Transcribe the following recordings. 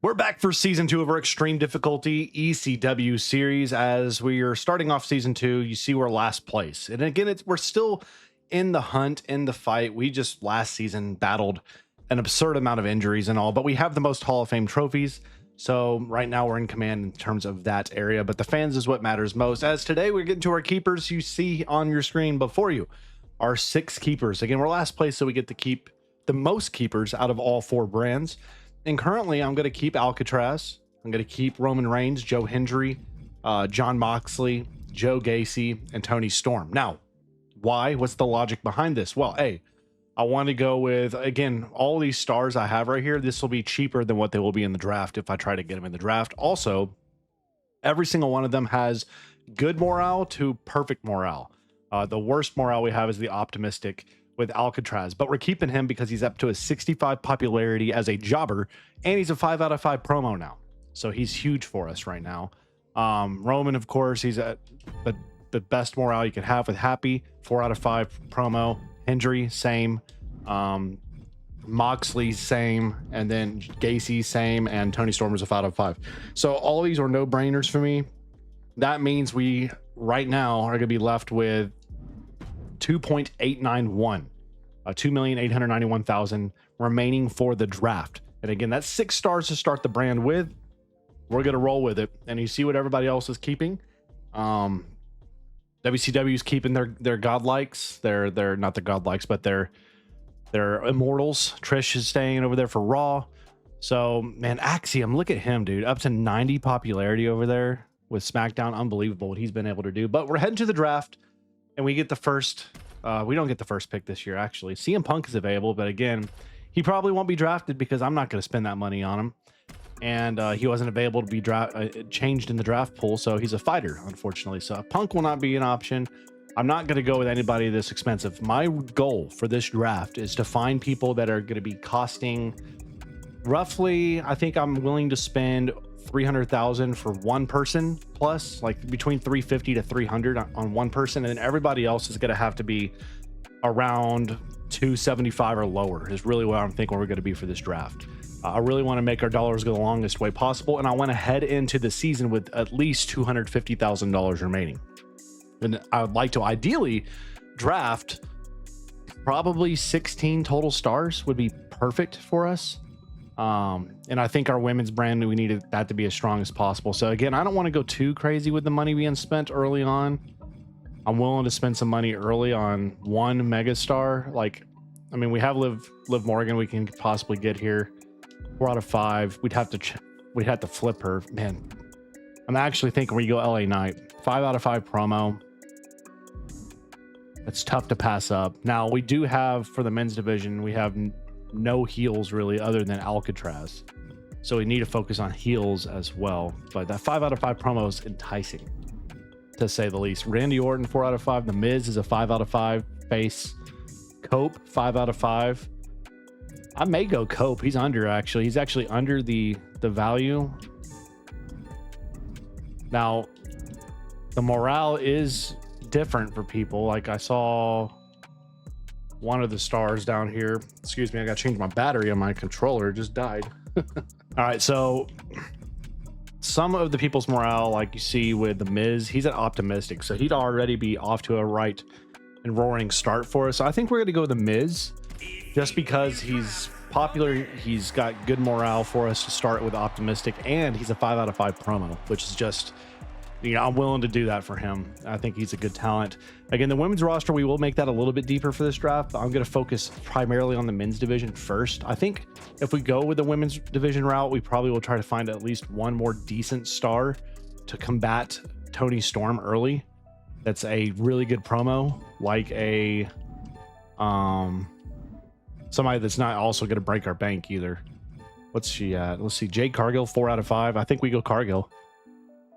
We're back for season 2 of our extreme difficulty ECW series. As we are starting off season 2, you see we're last place. And again, we're still in the hunt, in the fight. We just last season battled an absurd amount of injuries and all, but we have the most Hall of Fame trophies. So right now we're in command in terms of that area, but the fans is what matters most. As today we're getting to our keepers. You see on your screen before you are 6 keepers. Again, we're last place, so we get to keep the most keepers out of all 4 brands. And currently, I'm going to keep Alcatraz. I'm going to keep Roman Reigns, Joe Hendry, John Moxley, Joe Gacy, and Tony Storm. Now, why? What's the logic behind this? Well, A, I want to go with, again, all these stars I have right here. This will be cheaper than what they will be in the draft if I try to get them in the draft. Also, every single one of them has good morale to perfect morale. The worst morale we have is the optimistic with Alcatraz, but we're keeping him because he's up to a 65 popularity as a jobber, and he's a 5 out of 5 promo now. So he's huge for us right now. Roman, of course, he's at the best morale you can have with Happy, 4 out of 5 promo. Hendry, same. Moxley, same. And then Gacy, same. And Tony Storm is a 5 out of 5. So all these are no-brainers for me. That means we, right now, are going to be left with 2.891, 2,891,000 remaining for the draft. And again, that's 6 stars to start the brand with. We're going to roll with it. And you see what everybody else is keeping. WCW is keeping their godlikes. They're not the godlikes, but they're immortals. Trish is staying over there for Raw. So, man, Axiom, look at him, dude. Up to 90 popularity over there with SmackDown. Unbelievable what he's been able to do. But we're heading to the draft. And we get the first, we don't get the first pick this year, actually. CM Punk is available, but again, he probably won't be drafted because I'm not going to spend that money on him. And he wasn't available to be changed in the draft pool, so he's a fighter, unfortunately. So Punk will not be an option. I'm not going to go with anybody this expensive. My goal for this draft is to find people that are going to be costing roughly, I think I'm willing to spend 300,000 for one person plus, like between 350 to 300 on one person, and then everybody else is going to have to be around 275 or lower is really what I'm thinking we're going to be for this draft. I really want to make our dollars go the longest way possible, and I want to head into the season with at least $250,000 remaining. And I would like to ideally draft probably 16 total stars would be perfect for us. And I think our women's brand, we needed that to be as strong as possible. So again, I don't want to go too crazy with the money being spent early on. I'm willing to spend some money early on one megastar. Like, I mean, we have Liv Morgan we can possibly get here. 4 out of 5. We'd have to flip her. Man, I'm actually thinking we go LA Knight. 5 out of 5 promo. It's tough to pass up. Now, we do have, for the men's division, we have no heels really other than Alcatraz, so we need to focus on heels as well. But that 5 out of 5 promo is enticing, to say the least. Randy Orton, 4 out of 5. The Miz is a 5 out of 5 face. Cope, 5 out of 5. I may go Cope. He's under, actually. He's actually under the value. Now, the morale is different for people. Like, I saw one of the stars down here. Excuse me, I got to change my battery on my controller. It just died. All right, so some of the people's morale, like you see with the Miz, he's an optimistic, so he'd already be off to a right and roaring start for us. So I think we're going to go with the Miz just because he's popular. He's got good morale for us to start with optimistic, and he's a 5 out of 5 promo, which is just, you know, I'm willing to do that for him. I think he's a good talent. Again, the women's roster, we will make that a little bit deeper for this draft, but I'm going to focus primarily on the men's division first. I think if we go with the women's division route, we probably will try to find at least one more decent star to combat Tony Storm early. That's a really good promo, like a somebody that's not also going to break our bank either. What's she at? Let's see. Jade Cargill, 4 out of 5. I think we go Cargill.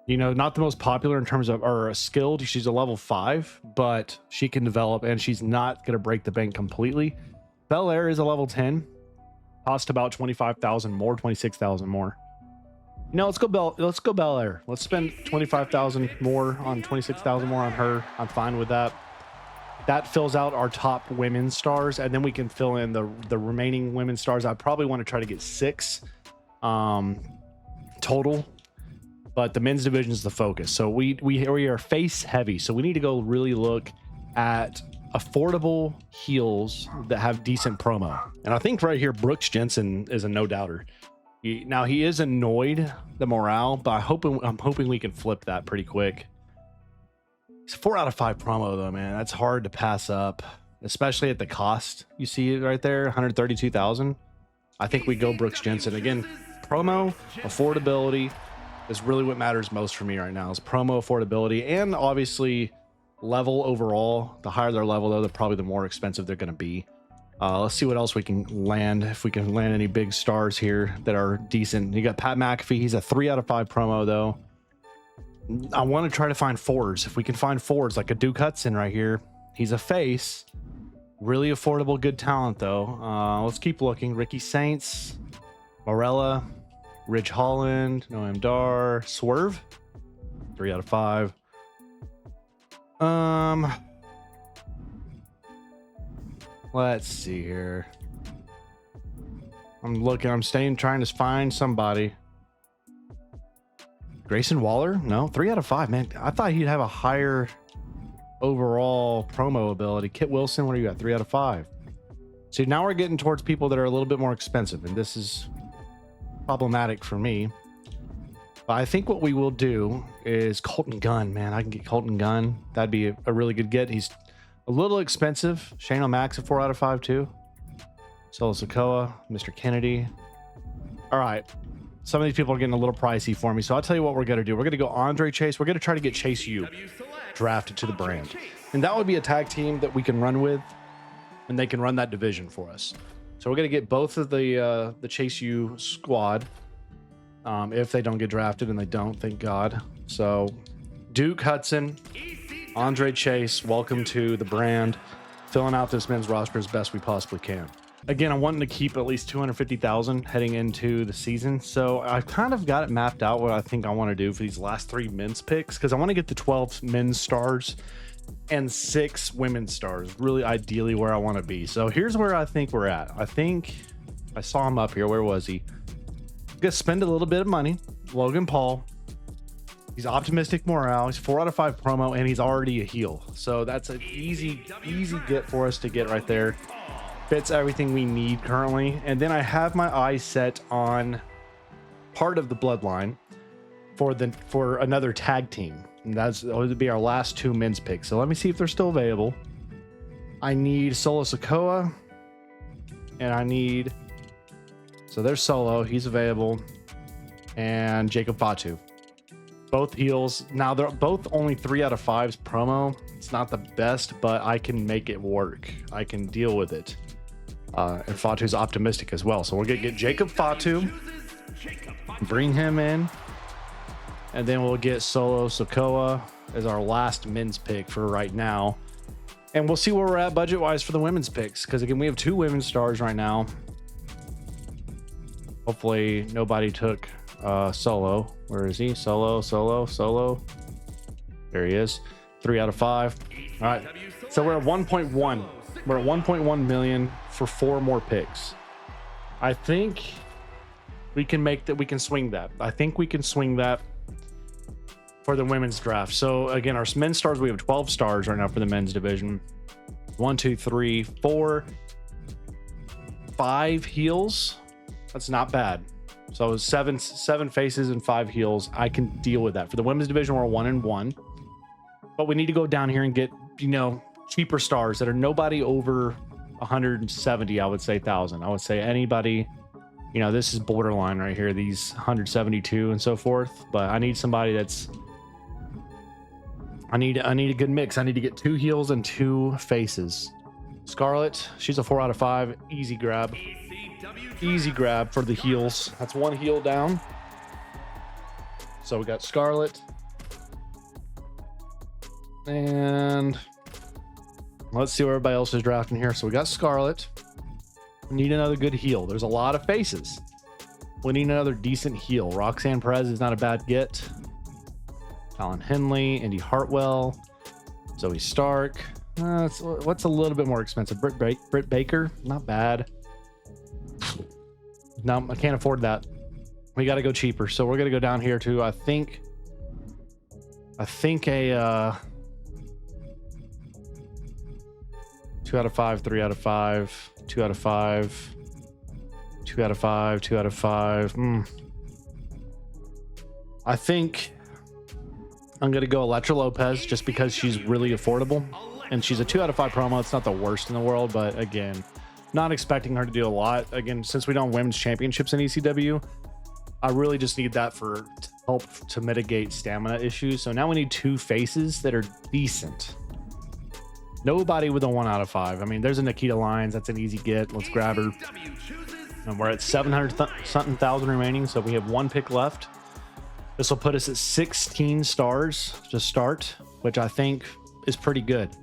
You know, not the most popular in terms of, or skilled. She's a level 5, but she can develop, and she's not going to break the bank completely. Belair is a level 10. Cost about 25,000 more, 26,000 more. You know, let's go Belair. Let's spend 25,000 more on 26,000 more on her. I'm fine with that. That fills out our top women's stars, and then we can fill in the remaining women's stars. I probably want to try to get 6. total, but the men's division is the focus. So we are face heavy. So we need to go really look at affordable heels that have decent promo. And I think right here, Brooks Jensen is a no doubter. Now he is annoyed the morale, but I'm hoping we can flip that pretty quick. It's 4 out of 5 promo though, man. That's hard to pass up, especially at the cost. You see it right there, 132,000. I think we go Brooks Jensen again. Promo affordability is really what matters most for me right now. Is promo affordability and obviously level overall. The higher their level, though, probably the more expensive they're going to be. Let's see what else we can land. If we can land any big stars here that are decent. You got Pat McAfee. He's a 3 out of 5 promo though. I want to try to find 4s. If we can find 4s, like a Duke Hudson right here. He's a face. Really affordable, good talent though. Let's keep looking. Ricky Saints, Morella, Ridge Holland, Noam Dar, Swerve, 3 out of 5. Let's see here. I'm trying to find somebody. Grayson Waller? No, 3 out of 5, man. I thought he'd have a higher overall promo ability. Kit Wilson, what do you got? 3 out of 5. See, now we're getting towards people that are a little bit more expensive, and this is problematic for me. But I think what we will do is Colton Gunn, man. I can get Colton Gunn. That'd be a really good get. He's a little expensive. Shane O'Max, a 4 out of 5 too. Solo Sikoa, Mr. Kennedy. All right. Some of these people are getting a little pricey for me. So I'll tell you what we're going to do. We're going to go Andre Chase. We're going to try to get Chase U drafted to the brand. And that would be a tag team that we can run with, and they can run that division for us. So we're going to get both of the Chase U squad. If they don't get drafted, and they don't, thank God. So Duke Hudson, Andre Chase, welcome to the brand. Filling out this men's roster as best we possibly can. Again, I'm wanting to keep at least 250,000 heading into the season. So I've kind of got it mapped out what I think I want to do for these last 3 men's picks, because I want to get the 12 men's stars and 6 women's stars, really ideally where I want to be. So here's where I think we're at. I think I saw him up here. Where was he? Gonna spend a little bit of money. Logan Paul. He's optimistic morale. He's 4 out of 5 promo, and he's already a heel. So that's an easy get for us to get right there. Fits everything we need currently. And then I have my eyes set on part of the bloodline for another tag team. And that would be our last 2 men's picks. So let me see if they're still available. I need Solo Sikoa, and I need... So there's Solo, he's available, and Jacob Fatu. Both heels. Now they're both only 3 out of 5s promo. It's not the best, but I can make it work. I can deal with it. And Fatu's optimistic as well. So we're gonna get Jacob Fatu, bring him in, and then we'll get Solo Sikoa as our last men's pick for right now. And we'll see where we're at budget-wise for the women's picks, because again, we have 2 women's stars right now. Hopefully nobody took Solo. Where is he? Solo. There he is. 3 out of 5. All right. So we're at 1.1. We're at 1.1 million for 4 more picks. I think we can make that. We can swing that. I think we can swing that for the women's draft. So again, our men's stars, we have 12 stars right now for the men's division. 1, 2, 3, 4, 5 heels. That's not bad. So seven faces and 5 heels. I can deal with that. For the women's division, we're 1-1, but we need to go down here and get, cheaper stars that are nobody over 170. I would say 1,000. I would say anybody, this is borderline right here. These 172 and so forth. But I need somebody that's. I need a good mix. I need to get 2 heels and 2 faces. Scarlett, she's a 4 out of 5. Easy grab. Easy grab for the heels. That's 1 heel down. So we got Scarlett. And let's see what everybody else is drafting here. So we got Scarlett. We need another good heel. There's a lot of faces. We need another decent heel. Roxanne Perez is not a bad get. Alan Henley, Indy Hartwell, Zoe Stark. What's a little bit more expensive? Britt Baker, not bad. No, I can't afford that. We got to go cheaper. So we're going to go down here to, I think a 2 out of 5, 3 out of 5, 2 out of 5, 2 out of 5, 2 out of 5. I think I'm going to go Electra Lopez just because she's really affordable. And she's a 2 out of 5 promo. It's not the worst in the world, but again, not expecting her to do a lot. Again, since we don't have women's championships in ECW, I really just need that for help to mitigate stamina issues. So now we need 2 faces that are decent. Nobody with a 1 out of 5. I mean, there's a Nikita Lyons. That's an easy get. Let's grab her. And we're at 700-something thousand remaining. So we have 1 pick left. This will put us at 16 stars to start, which I think is pretty good.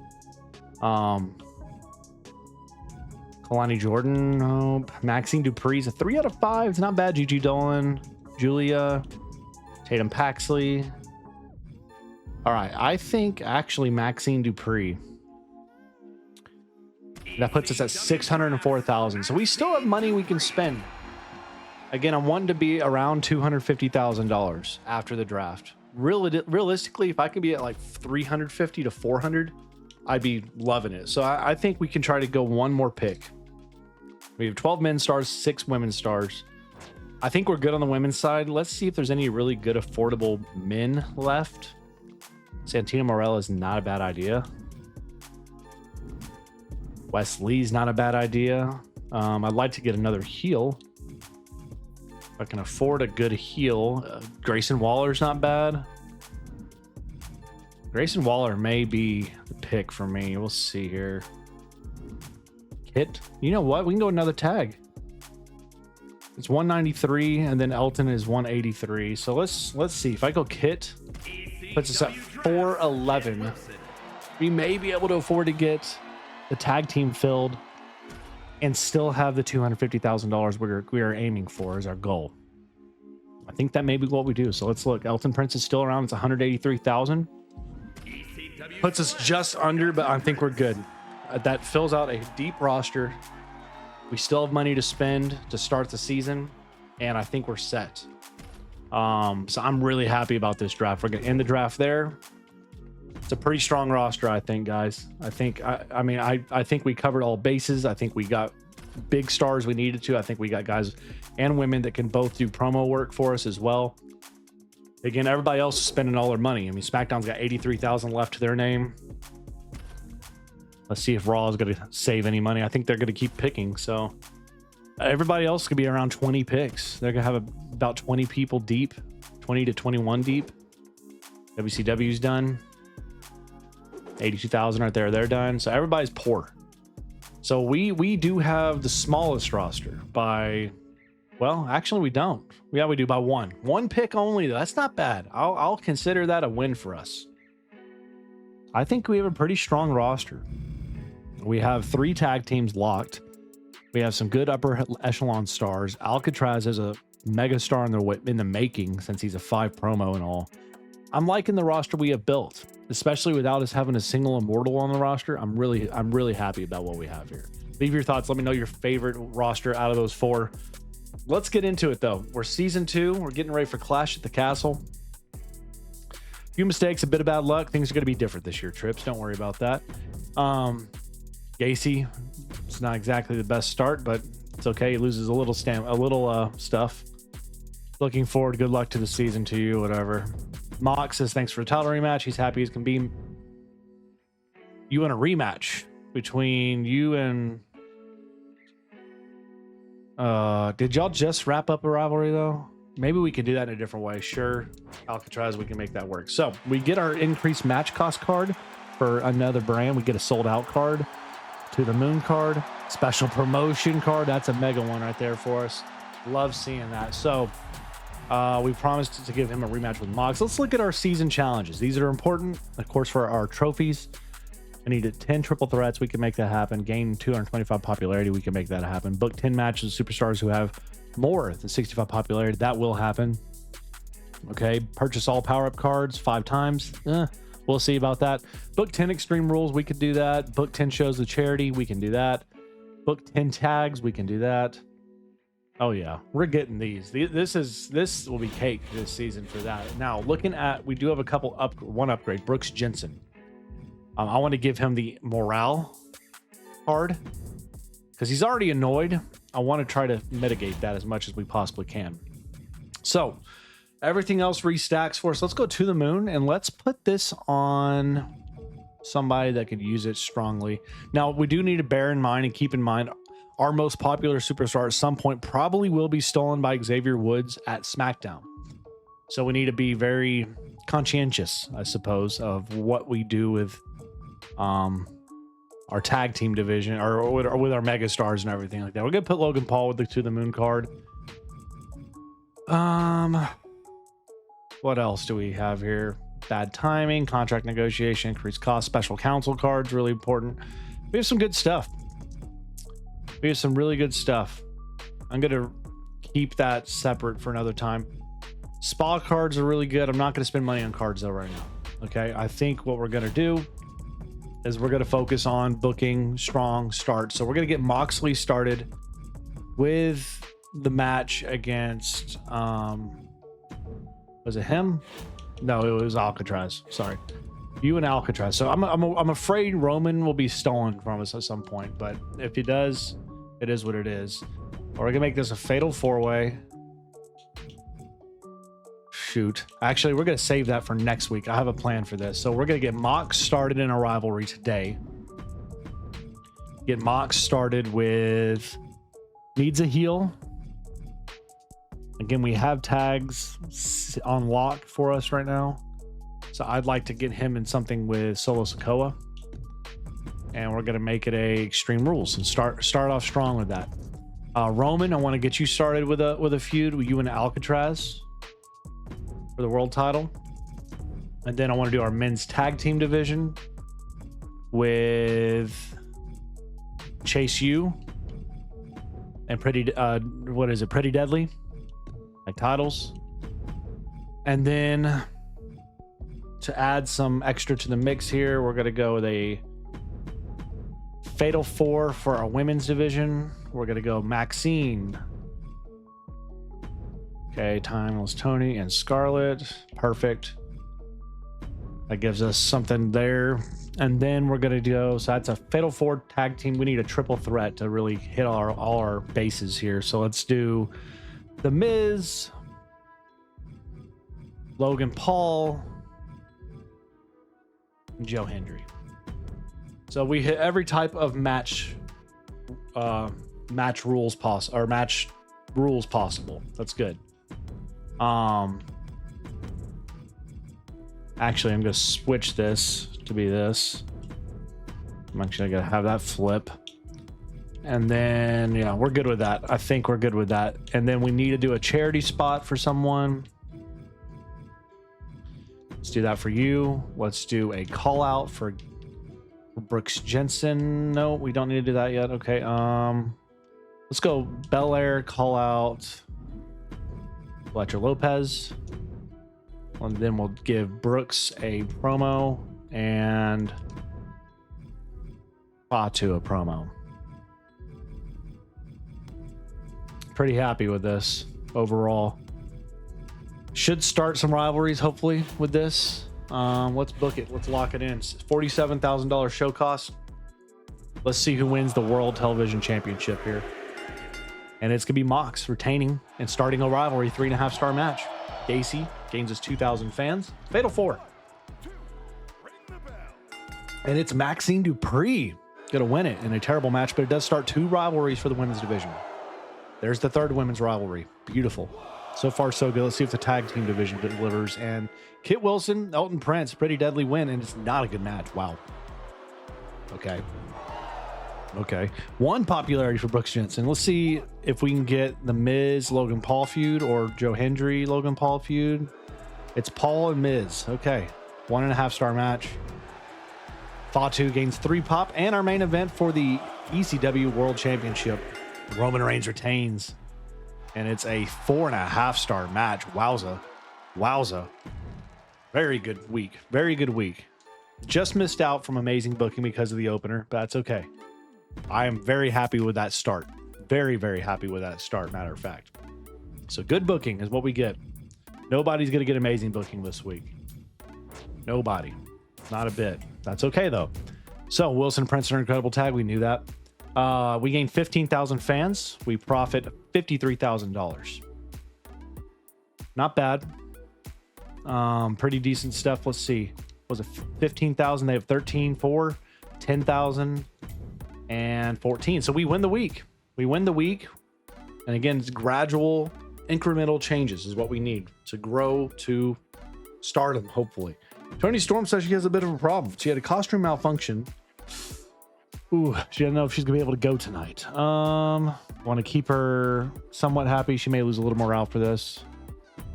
Kalani Jordan, nope. Maxine Dupree's a 3 out of 5. It's not bad. Gigi Dolan, Julia, Tatum Paxley. All right, I think actually Maxine Dupree. That puts us at 604,000. So we still have money we can spend. Again, I'm wanting to be around $250,000 after the draft. Realistically, if I can be at like 350 to 400, I'd be loving it. So I think we can try to go one more pick. We have 12 men's stars, 6 women's stars. I think we're good on the women's side. Let's see if there's any really good affordable men left. Santino Morella is not a bad idea. Wes Lee's not a bad idea. I'd like to get another heel. If I can afford a good heel. Grayson Waller's not bad. Grayson Waller may be the pick for me. We'll see here. Kit. You know what? We can go another tag. It's 193 and then Elton is 183. So let's see. If I go Kit, puts us at 411. We may be able to afford to get the tag team filled and still have the $250,000 we are aiming for as our goal. I think that may be what we do. So let's look. Elton Prince is still around. It's 183,000. Puts us just under, but I think we're good. That fills out a deep roster. We still have money to spend to start the season, and I think we're set. So I'm really happy about this draft. We're going to end the draft there. It's a pretty strong roster, I think, guys. I think we covered all bases. I think we got big stars we needed to. I think we got guys and women that can both do promo work for us as well. Again, everybody else is spending all their money. I mean, SmackDown's got 83,000 left to their name. Let's see if Raw is going to save any money. I think they're going to keep picking. So everybody else could be around 20 picks. They're going to have about 20 people deep, 20 to 21 deep. WCW's done. 82,000 right there. They're done. So everybody's poor. So we do have the smallest roster by, well, actually we don't. Yeah, we do by one pick only. That's not bad. I'll consider that a win for us. I think we have a pretty strong roster. We have 3 tag teams locked. We have some good upper echelon stars. Alcatraz is a mega star in the making since he's a 5 promo and all. I'm liking the roster we have built, especially without us having a single immortal on the roster. I'm really happy about what we have here. Leave your thoughts. Let me know your favorite roster out of those 4. Let's get into it though. We're season 2. We're getting ready for Clash at the Castle. Few mistakes, a bit of bad luck. Things are going to be different this year, Trips. Don't worry about that. Gacy, it's not exactly the best start, but it's okay. He loses a little stuff. Looking forward. Good luck to the season to you, whatever. Mox says thanks for the title rematch. He's happy as can be. You want a rematch between you and... did y'all just wrap up a rivalry though? Maybe we could do that in a different way. Sure, Alcatraz, we can make that work. So we get our increased match cost card for another brand. We get a sold out card, to the moon card, special promotion card. That's a mega one right there for us. Love seeing that. So we promised to give him a rematch with Mox. Let's look at our season challenges. These are important, of course, for our trophies. I needed 10 triple threats. We can make that happen. Gain 225 popularity. We can make that happen. Book 10 matches with superstars who have more than 65 popularity. That will happen. Okay. Purchase all power-up cards 5 times. We'll see about that. Book 10 Extreme Rules. We could do that. Book 10 shows of charity. We can do that. Book 10 tags. We can do that. Oh yeah, we're getting these. This will be cake this season for that. Now looking at, we do have a couple one upgrade. Brooks Jensen. I want to give him the morale card because he's already annoyed. I want to try to mitigate that as much as we possibly can. So everything else restacks for us. Let's go to the moon and let's put this on somebody that could use it strongly. Now we do need to bear in mind and keep in mind our most popular superstar at some point probably will be stolen by Xavier Woods at SmackDown. So we need to be very conscientious, I suppose, of what we do with our tag team division or with our mega stars and everything like that. We're gonna put Logan Paul with the To the Moon card. What else do we have here? Bad timing, contract negotiation, increased cost, special counsel cards, really important. We have some good stuff. We have some really good stuff. I'm gonna keep that separate for another time. Spa cards are really good. I'm not gonna spend money on cards though right now. Okay, I think what we're gonna do is we're gonna focus on booking strong starts. So we're gonna get Moxley started with the match against was it him? No, it was Alcatraz. Sorry, you and Alcatraz. So I'm afraid Roman will be stolen from us at some point, but if he does, it is what it is. Or we're gonna make this a fatal 4-way. Shoot, actually we're gonna save that for next week. I have a plan for this. So we're gonna get Mox started in a rivalry today. Get Mox started with needs a heel. Again, we have tags on lock for us right now. So I'd like to get him in something with Solo Sikoa. And we're going to make it a Extreme Rules and start off strong with that. Roman, I want to get you started with a feud with you and Alcatraz for the world title. And then I want to do our men's tag team division with Chase U and Pretty Deadly, like titles. And then to add some extra to the mix here, we're going to go with a Fatal 4 for our women's division. We're going to go Maxine. Okay, Timeless Tony and Scarlett. Perfect. That gives us something there. And then we're going to go, so that's a Fatal 4 tag team. We need a triple threat to really hit all our bases here. So let's do The Miz, Logan Paul, and Joe Hendry. So we hit every type of match rules possible. That's good. Actually, I'm gonna switch this to be this. I'm actually gonna have that flip. And then, yeah, we're good with that. I think we're good with that. And then we need to do a charity spot for someone. Let's do that for you. Let's do a call out for Brooks Jensen. No, we don't need to do that yet. Okay. Let's go Belair, call out Fletcher Lopez. And then we'll give Brooks a promo and Fatu a promo. Pretty happy with this overall. Should start some rivalries hopefully with this. Let's book it. Let's lock it in. $47,000 show cost. Let's see who wins the World Television Championship here. And it's gonna be Mox retaining and starting a rivalry 3.5-star match. Gacy gains us 2,000 fans. Fatal 4. And it's Maxine Dupree gonna win it in a terrible match, but it does start 2 rivalries for the women's division. There's the 3rd women's rivalry. Beautiful. So far, so good. Let's see if the tag team division delivers. And Kit Wilson, Elton Prince, Pretty Deadly win, and it's not a good match. Wow. Okay. 1 popularity for Brooks Jensen. Let's see if we can get the Miz Logan Paul feud or Joe Hendry Logan Paul feud. It's Paul and Miz. Okay. 1.5-star match. Fatu gains 3 pop, and our main event for the ECW World Championship. Roman Reigns retains. And it's a 4.5-star match. Wowza. Very good week. Just missed out from amazing booking because of the opener, but that's okay. I am very happy with that start. Very, very happy with that start, matter of fact. So good booking is what we get. Nobody's going to get amazing booking this week. Nobody. Not a bit. That's okay, though. So Wilson Prince, an incredible tag. We knew that. We gained 15,000 fans. We profit $53,000. Not bad. Pretty decent stuff. Let's see. Was it 15,000? They have 13, 4, 10,000, and 14. So we win the week. We win the week. And again, it's gradual, incremental changes is what we need to grow to stardom, hopefully. Tony Storm says she has a bit of a problem. She had a costume malfunction. Ooh, she doesn't know if she's gonna be able to go tonight. Want to keep her somewhat happy. She may lose a little morale for this.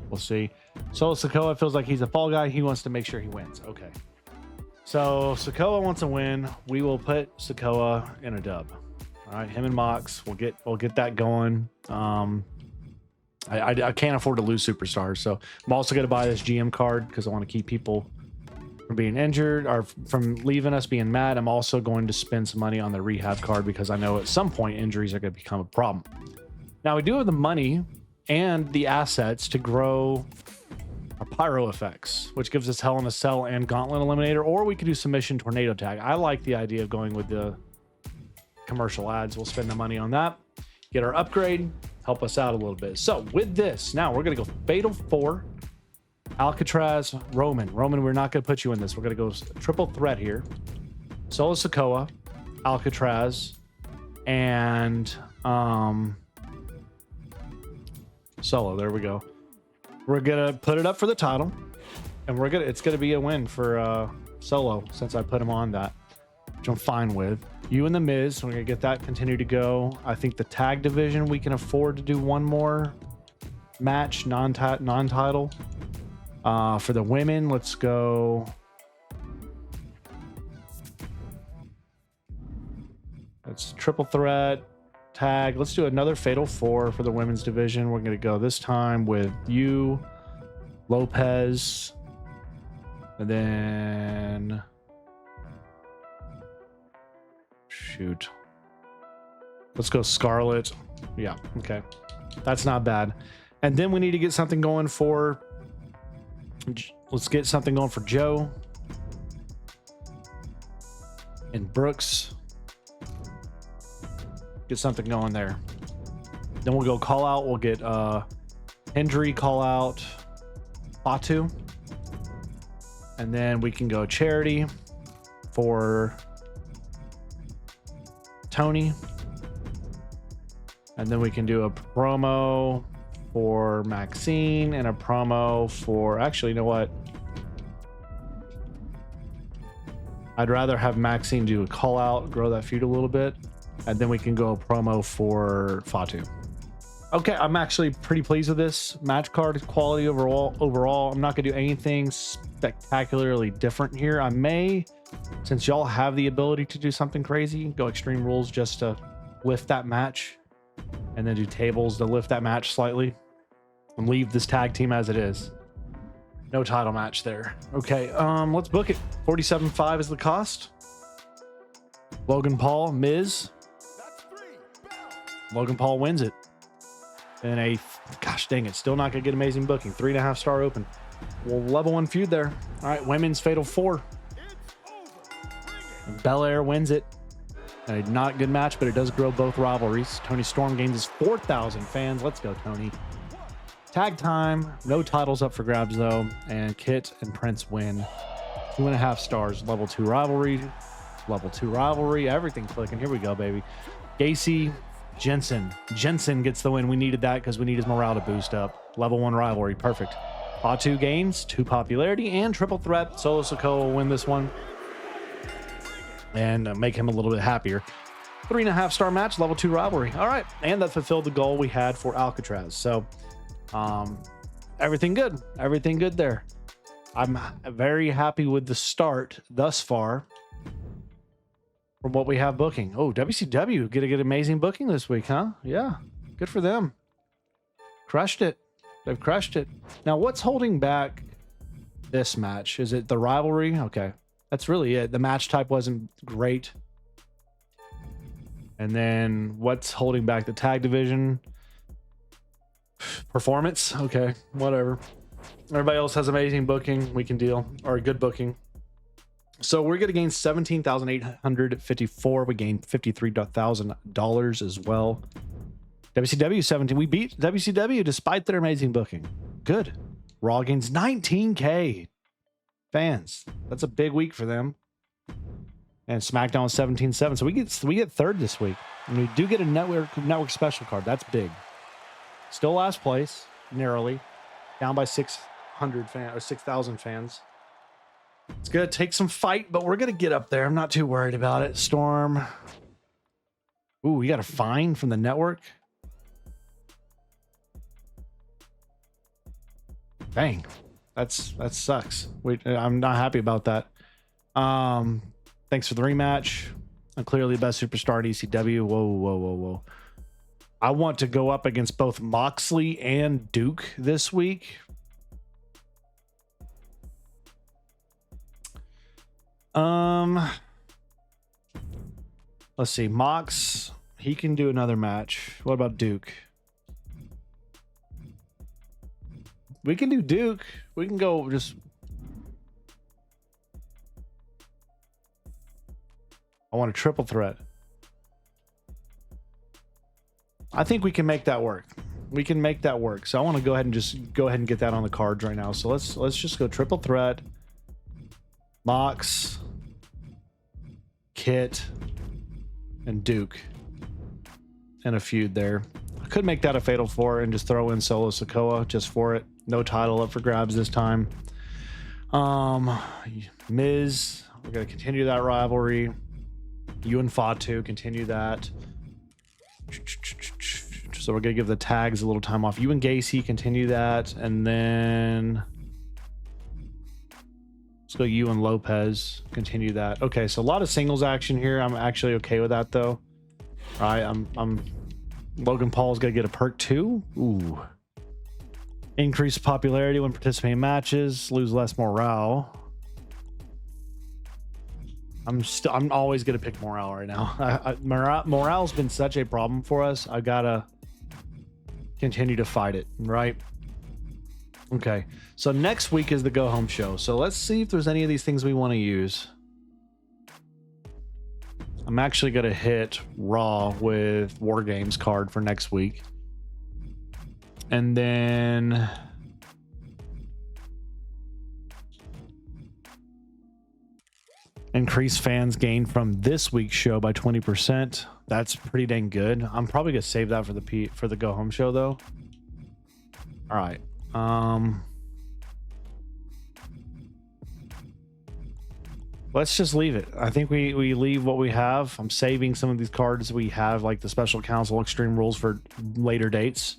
We'll see. Solo Sikoa feels like he's a fall guy. He wants to make sure he wins. Okay. So Sikoa wants a win. We will put Sikoa in a dub. All right, him and Mox. We'll get that going. I can't afford to lose superstars, so I'm also going to buy this GM card because I want to keep people from being injured or from leaving us being mad. I'm also going to spend some money on the rehab card because I know at some point injuries are going to become a problem. Now we do have the money and the assets to grow our pyro effects, which gives us Hell in a Cell and Gauntlet Eliminator, or we could do Submission Tornado Tag. I like the idea of going with the commercial ads. We'll spend the money on that, get our upgrade, help us out a little bit. So with this, now we're going to go Fatal 4, Alcatraz, Roman. Roman, we're not going to put you in this. We're going to go triple threat here. Solo Sikoa, Alcatraz, and Solo. There we go. We're going to put it up for the title, and it's going to be a win for Solo since I put him on that, which I'm fine with. You and the Miz, we're going to get that continue to go. I think the tag division, we can afford to do one more match, non-title. For the women, let's go. That's triple threat tag. Let's do another Fatal 4 for the women's division. We're going to go this time with you, Lopez, and then... Shoot. Let's go Scarlet. Yeah, okay. That's not bad. And then we need to get something going for... Let's get something going for Joe. And Brooks. Get something going there. Then we'll go call out. We'll get Hendry call out Fatu. And then we can go charity for Tony. And then we can do a promo for Maxine and a promo for... Actually, you know what? I'd rather have Maxine do a call out, grow that feud a little bit, and then we can go a promo for Fatu. Okay, I'm actually pretty pleased with this match card quality overall. I'm not gonna do anything spectacularly different here. I may, since y'all have the ability to do something crazy, go Extreme Rules just to lift that match, and then do tables to lift that match slightly, and leave this tag team as it is. No title match there. Okay, let's book it. 47.5 is the cost. Logan Paul, Miz. Logan Paul wins it. And gosh dang it, still not gonna get amazing booking. 3.5 star open. We'll level 1 feud there. All right, women's Fatal 4. Belair wins it. A not good match, but it does grow both rivalries. Tony Storm gains his 4,000 fans. Let's go, Tony. Tag time. No titles up for grabs, though. And Kit and Prince win. 2.5 stars. Level 2 rivalry. Level 2 rivalry. Everything clicking. Here we go, baby. Gacy, Jensen. Jensen gets the win. We needed that because we need his morale to boost up. Level 1 rivalry. Perfect. Fatu gains 2 popularity and triple threat. Solo Sikoa will win this one and make him a little bit happier. 3.5 star match, level 2 rivalry. All right, and that fulfilled the goal we had for Alcatraz. So everything good there. I'm very happy with the start thus far from what we have booking. Oh, WCW get a good amazing booking this week, huh? Yeah, good for them. Crushed it. They've crushed it. Now, what's holding back this match? Is it the rivalry? Okay. That's really it. The match type wasn't great. And then what's holding back the tag division? Performance. Okay, whatever. Everybody else has amazing booking. We can deal, or good booking. So we're going to gain 17,854. We gained $53,000 as well. WCW 17. We beat WCW despite their amazing booking. Good. Raw gains 19K fans. That's a big week for them. And SmackDown was 17.7. So we get third this week. And we do get a network special card. That's big. Still last place, narrowly. Down by 600 fans or 6,000 fans. It's gonna take some fight, but we're gonna get up there. I'm not too worried about it. Storm. Ooh, we got a fine from the network. Dang, that sucks. I'm not happy about that. Thanks for the rematch. I'm clearly the best superstar at ECW. Whoa. I want to go up against both Moxley and Duke this week. Let's see. Mox, he can do another match. What about Duke? We can do Duke. We can go just... I want a triple threat. I think we can make that work. We can make that work. So I want to go ahead and get that on the cards right now. So let's just go triple threat. Mox, Kit, and Duke. And a feud there. I could make that a fatal four and just throw in Solo Sikoa just for it. No title up for grabs this time. Miz, we're going to continue that rivalry. You and Fatu, continue that. So we're going to give the tags a little time off. You and Gacy, continue that. And then let's go you and Lopez, continue that. Okay, so a lot of singles action here. I'm actually okay with that though. All right, I'm Logan Paul's going to get a perk too. Ooh. Increase popularity when participating in matches, lose less morale. I'm always going to pick morale right now. Morale's been such a problem for us. I got to continue to fight it, right? Okay. So next week is the go home show. So let's see if there's any of these things we want to use. I'm actually going to hit Raw with War Games card for next week. And then increase fans gain from this week's show by 20%. That's pretty dang good. I'm probably gonna save that for the go home show though. All right. Let's just leave it. I think we leave what we have. I'm saving some of these cards we have, like the Special Council Extreme Rules, for later dates.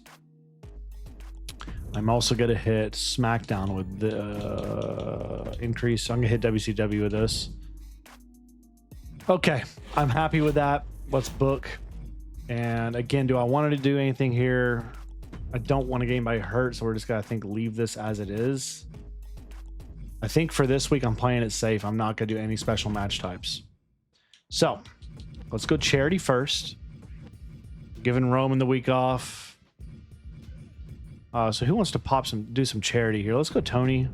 I'm also gonna hit SmackDown with the increase. I'm gonna hit WCW with this. Okay, I'm happy with that. Let's book. And again, do I want to do anything here? I don't want to get anybody hurt, so we're just gonna, I think, leave this as it is. I think for this week, I'm playing it safe. I'm not gonna do any special match types. So let's go charity first. Giving Roman the week off. So who wants to do some charity here? Let's go Tony.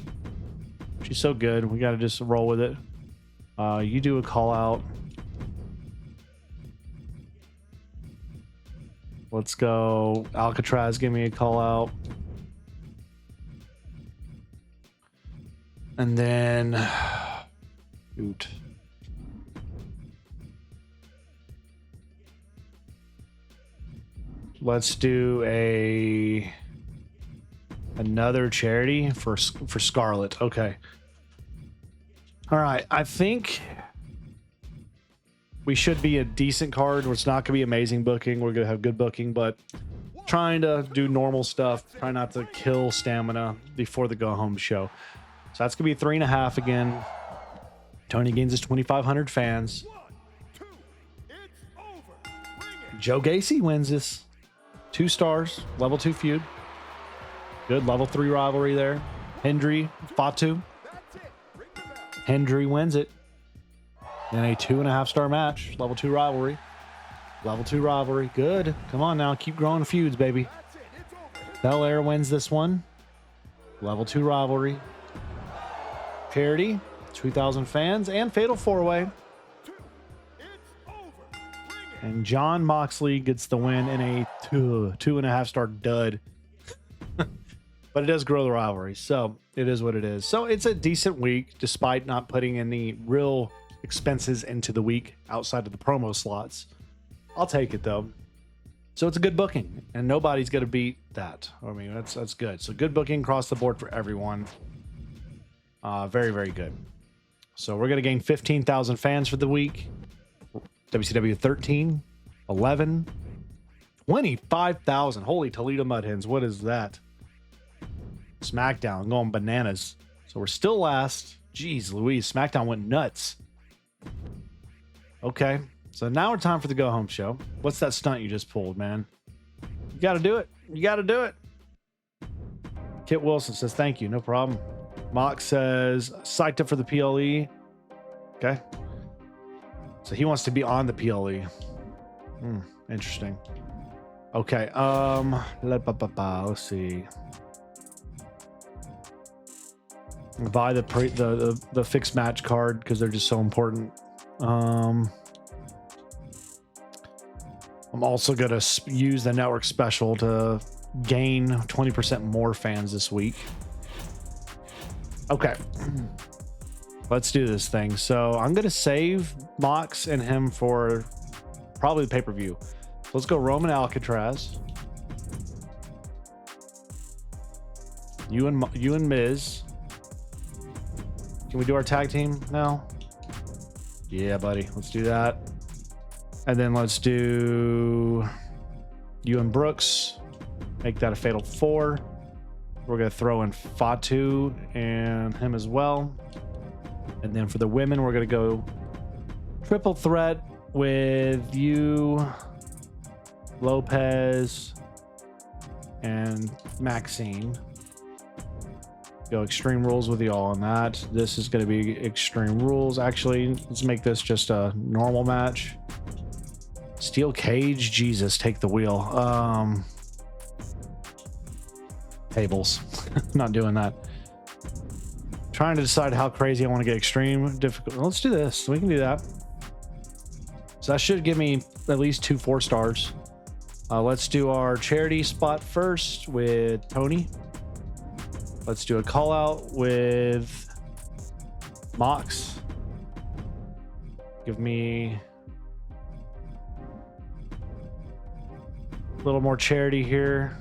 She's so good. We got to just roll with it. You do a call out. Let's go Alcatraz. Give me a call out. And then shoot. Let's do another charity for Scarlet. Okay. All right. I think we should be a decent card. It's not going to be amazing booking. We're going to have good booking, but trying to do normal stuff. Try not to kill stamina before the go home show. So that's going to be 3.5 again. Tony gains his 2,500 fans. Joe Gacy wins this. 2 stars, level 2 feud. Good level 3 rivalry there. Hendry, Fatu. Hendry wins it in a 2.5 star match, level 2 rivalry. Level 2 rivalry. Good. Come on now. Keep growing feuds, baby. Bel Air wins this one. Level 2 rivalry. Charity, 2,000 fans, and Fatal 4-Way. And John Moxley gets the win in a 2.5 star dud. But it does grow the rivalry, so it is what it is. So it's a decent week, despite not putting any real expenses into the week outside of the promo slots. I'll take it, though. So it's a good booking, and nobody's going to beat that. I mean, that's good. So good booking across the board for everyone. Very, very good. So we're going to gain 15,000 fans for the week. WCW 13, 11, 25,000. Holy Toledo Mud Hens. What is that? SmackDown going bananas. So we're still last. Jeez Louise, SmackDown went nuts. Okay, so now we're time for the go home show. What's that stunt you just pulled, man? You got to do it. You got to do it. Kit Wilson says thank you. No problem. Mox says psyched up for the PLE. Okay. So he wants to be on the PLE. Interesting. Okay. Let's see. Buy the fixed match card because they're just so important. I'm also gonna use the network special to gain 20% more fans this week. Okay, let's do this thing. So I'm gonna save Mox and him for probably the pay-per-view. Let's go Roman Alcatraz. You and Miz. Can we do our tag team now? Yeah, buddy. Let's do that. And then let's do you and Brooks. Make that a fatal 4. We're going to throw in Fatu and him as well. And then for the women, we're going to go triple threat with you, Lopez, and Maxine. Go Extreme Rules with y'all on that. This is going to be Extreme Rules. Actually, let's make this just a normal match. Steel Cage, Jesus, take the wheel. Tables. Not doing that. Trying to decide how crazy I want to get extreme difficult. Let's do this. We can do that. So that should give me at least 2 4-stars. Let's do our charity spot first with Tony. Let's do a call out with Mox. Give me a little more charity here,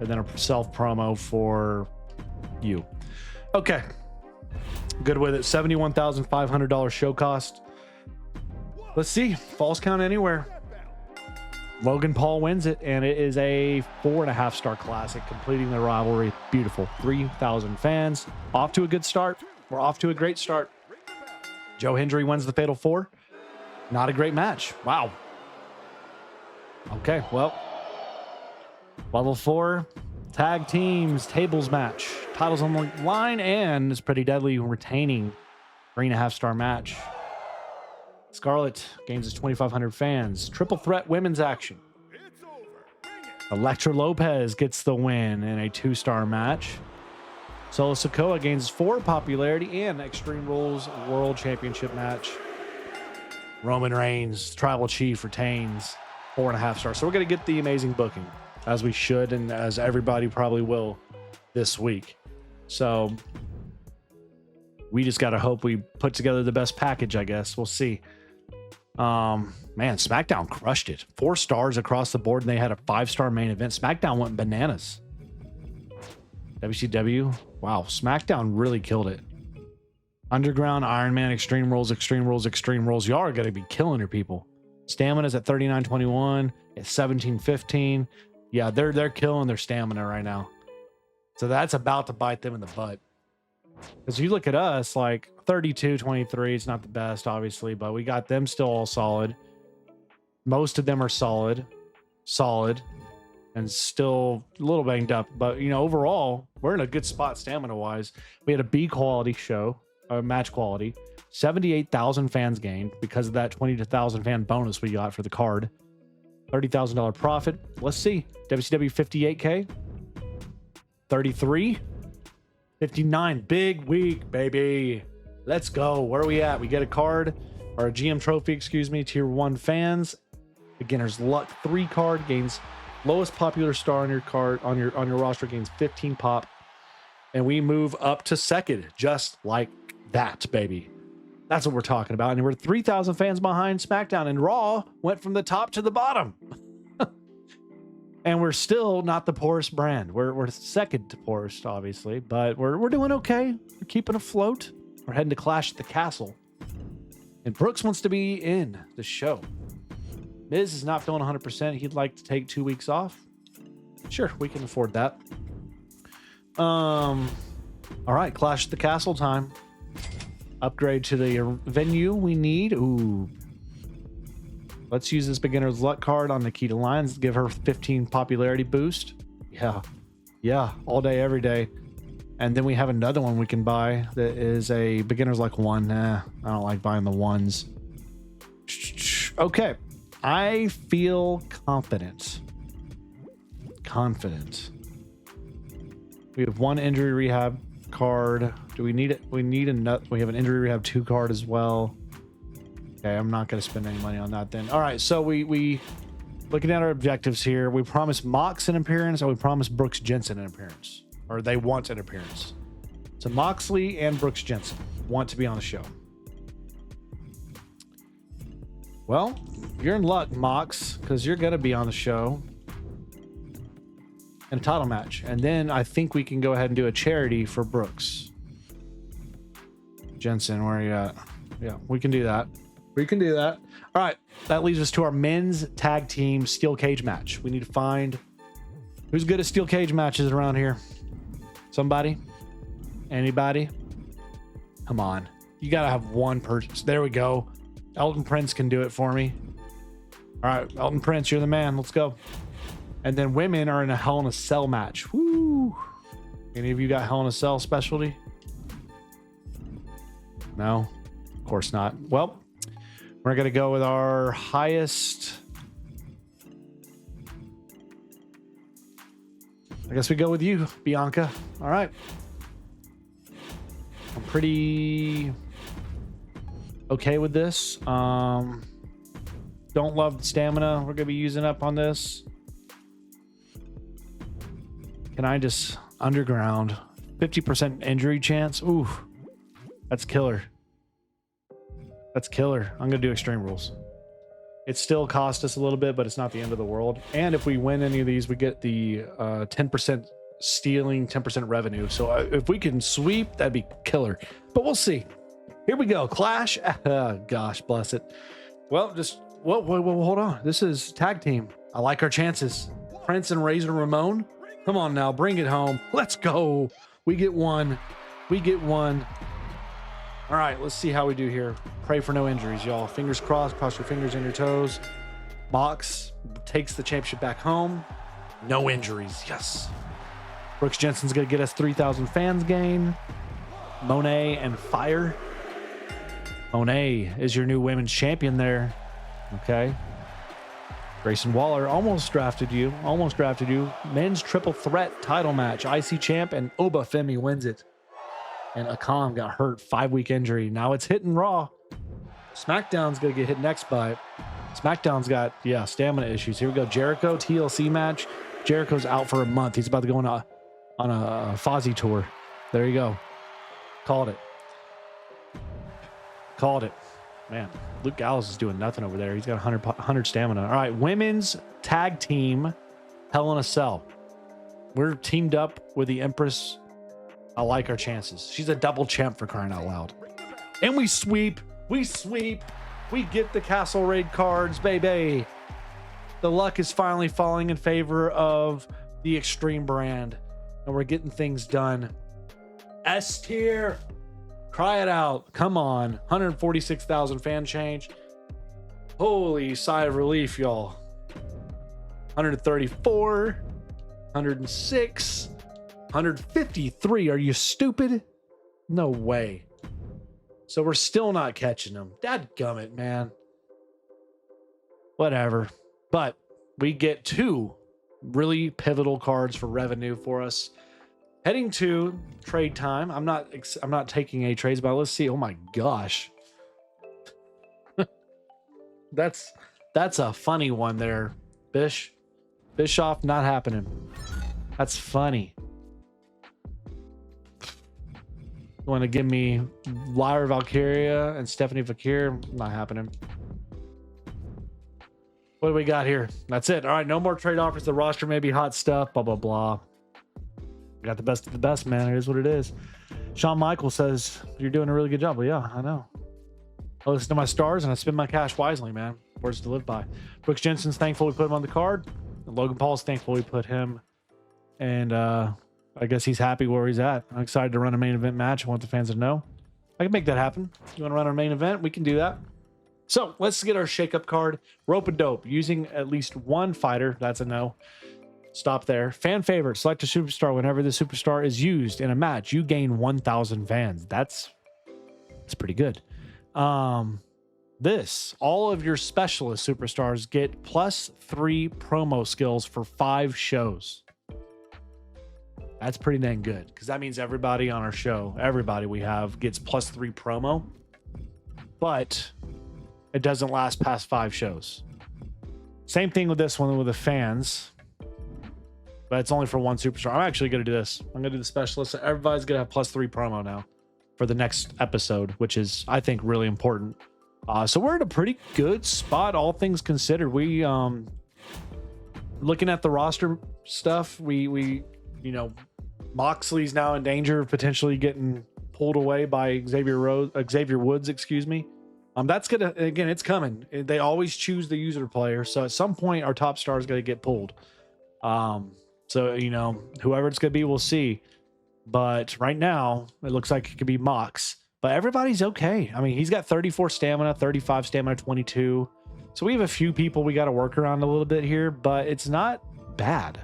and then a self promo for you. Okay, good with it. $71,500 show cost. Let's see. Falls count anywhere. Logan Paul wins it, and it is a 4.5-star classic, completing the rivalry. Beautiful. 3,000 fans. Off to a good start. We're off to a great start. Joe Hendry wins the Fatal 4. Not a great match. Wow. Okay, well. Level 4, tag teams, tables match. Titles on the line, and it's pretty deadly, retaining 3.5-star match. Scarlett gains his 2,500 fans. Triple threat women's action. Elektra Lopez gets the win in a 2-star match. Solo Sikoa gains 4 popularity and Extreme Rules World Championship match. Roman Reigns, Tribal Chief, retains 4.5 stars. So we're going to get the amazing booking, as we should, and as everybody probably will this week. So we just got to hope we put together the best package, I guess. We'll see. Man, SmackDown crushed it. 4 stars across the board, and they had a 5-star main event. SmackDown went bananas. WCW, wow, SmackDown really killed it. Underground, Iron Man, Extreme Rules, Extreme Rules, Extreme Rules. Y'all are going to be killing your people. Stamina's at 39.21, at 17.15. Yeah, they're killing their stamina right now. So that's about to bite them in the butt. Because you look at us, like 32-23, it's not the best, obviously, but we got them still all solid. Most of them are solid, and still a little banged up. But, you know, overall, we're in a good spot stamina-wise. We had a B quality show, match quality. 78,000 fans gained because of that 20,000 fan bonus we got for the card. $30,000 profit. Let's see. WCW 58K. 33. 59. Big week, baby. Let's go. Where are we at? We get a card, or a GM trophy, excuse me. Tier 1 fans. Beginner's luck 3 card gains lowest popular star on your card on your roster gains 15 pop. And we move up to second, just like that, baby. That's what we're talking about. And we're 3,000 fans behind SmackDown, and Raw went from the top to the bottom. And we're still not the poorest brand. We're second to poorest, obviously, but we're doing okay. We're keeping afloat. We're heading to Clash at the Castle. And Brooks wants to be in the show. Miz is not feeling 100%. He'd like to take 2 weeks off. Sure, we can afford that. All right, Clash at the Castle time. Upgrade to the venue we need. Ooh. Let's use this beginner's luck card on Nikita Lyons to give her 15 popularity boost. Yeah, all day, every day. And then we have another one we can buy that is a beginner's luck 1. I don't like buying the 1s. Okay, I feel confident. We have 1 injury rehab card. Do we need it? We need a we have an injury rehab 2 card as well. Okay, I'm not going to spend any money on that then. All right, so we looking at our objectives here. We promised Mox an appearance, and we promised Brooks Jensen an appearance, or they want an appearance. So Moxley and Brooks Jensen want to be on the show. Well, you're in luck, Mox, because you're going to be on the show in a title match. And then I think we can go ahead and do a charity for Brooks. Jensen, where are you at? Yeah, we can do that. All right, that leads us to our men's tag team steel cage match. We need to find who's good at steel cage matches around here. Somebody? Anybody? Come on. You got to have one person. There we go. Elton Prince can do it for me. All right, Elton Prince, you're the man. Let's go. And then women are in a Hell in a Cell match. Woo! Any of you got Hell in a Cell specialty? No, of course not. Well, we're going to go with our highest. I guess we go with you, Bianca. All right. I'm pretty okay with this. Don't love the stamina we're going to be using up on this. Can I just underground 50% injury chance? Ooh, that's killer. I'm going to do Extreme Rules. It still cost us a little bit, but it's not the end of the world. And if we win any of these, we get the 10% stealing, 10% revenue. So if we can sweep, that'd be killer. But we'll see. Here we go. Clash. Gosh, bless it. Well, just hold on. This is tag team. I like our chances. Prince and Razor Ramon. Come on now, bring it home. Let's go. We get one. All right, let's see how we do here. Pray for no injuries, y'all. Fingers crossed. Cross your fingers and your toes. Mox takes the championship back home. No injuries. Yes. Brooks Jensen's going to get us 3,000 fans gain. Monet and Fire. Monet is your new women's champion there. Okay. Grayson Waller almost drafted you. Men's triple threat title match. IC champ and Oba Femi wins it. And Akam got hurt, 5-week injury. Now it's hitting Raw. SmackDown's going to get hit next by SmackDown's got, stamina issues. Here we go. Jericho TLC match. Jericho's out for a month. He's about to go on a Fozzy tour. There you go. Called it. Man, Luke Gallows is doing nothing over there. He's got 100 stamina. All right, women's tag team, Hell in a Cell. We're teamed up with the Empress. I like our chances. She's a double champ, for crying out loud. And we sweep. We get the Castle Raid cards, baby. The luck is finally falling in favor of the Extreme brand. And we're getting things done. S tier. Cry it out. Come on. 146,000 fan change. Holy sigh of relief, y'all. 134. 106. 153. Are you stupid? No way. So we're still not catching them. Dadgummit, man. Whatever. But we get 2 really pivotal cards for revenue for us. Heading to trade time. I'm not taking any trades, but let's see. Oh my gosh. That's a funny one there. Bischoff not happening. That's funny. You want to give me Lyra Valkyria and Stephanie Fakir? Not happening. What do we got here? That's it. All right, no more trade offers. The roster may be hot stuff. Blah blah blah. We got the best of the best, man. It is what it is. Shawn Michaels says you're doing a really good job. Well, yeah, I know. I listen to my stars and I spend my cash wisely, man. Words to live by. Brooks Jensen's thankful we put him on the card. And Logan Paul's thankful we put him. And I guess he's happy where he's at. I'm excited to run a main event match. I want the fans to know. I can make that happen. You want to run our main event? We can do that. So let's get our shakeup card. Rope and dope. Using at least one fighter. That's a no. Stop there. Fan favorite. Select a superstar. Whenever the superstar is used in a match, you gain 1,000 fans. That's pretty good. All of your specialist superstars get +3 promo skills for 5 shows. That's pretty dang good, because that means everybody on our show, everybody we have, gets +3 promo, but it doesn't last past 5 shows. Same thing with this one with the fans, but it's only for 1 superstar. I'm actually going to do this. I'm going to do the specialist. So everybody's going to have +3 promo now for the next episode, which is, I think, really important. So we're in a pretty good spot, all things considered. We, looking at the roster stuff, we Moxley's now in danger of potentially getting pulled away by Xavier Woods, excuse me. That's gonna, again, it's coming. They always choose the user player, so at some point our top star is gonna get pulled. So whoever it's gonna be, we'll see. But right now it looks like it could be Mox. But everybody's okay. I mean, he's got 34 stamina, 35 stamina, 22. So we have a few people we got to work around a little bit here, but it's not bad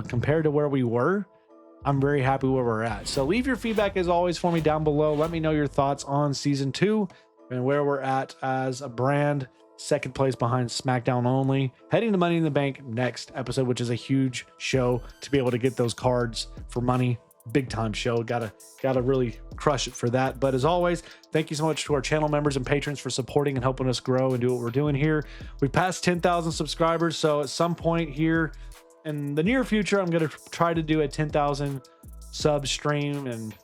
compared to where we were. I'm very happy where we're at. So leave your feedback as always for me down below. Let me know your thoughts on season 2 and where we're at as a brand. 2nd place behind SmackDown only. Heading to Money in the Bank next episode, which is a huge show to be able to get those cards for money. Big time show. Gotta really crush it for that. But as always, thank you so much to our channel members and patrons for supporting and helping us grow and do what we're doing here. We've passed 10,000 subscribers, so at some point here in the near future, I'm gonna try to do a 10,000 sub stream and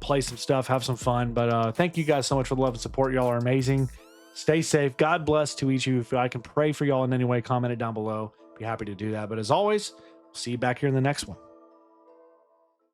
play some stuff, have some fun. But thank you guys so much for the love and support. Y'all are amazing. Stay safe. God bless to each of you. If I can pray for y'all in any way, comment it down below. Be happy to do that. But as always, see you back here in the next one.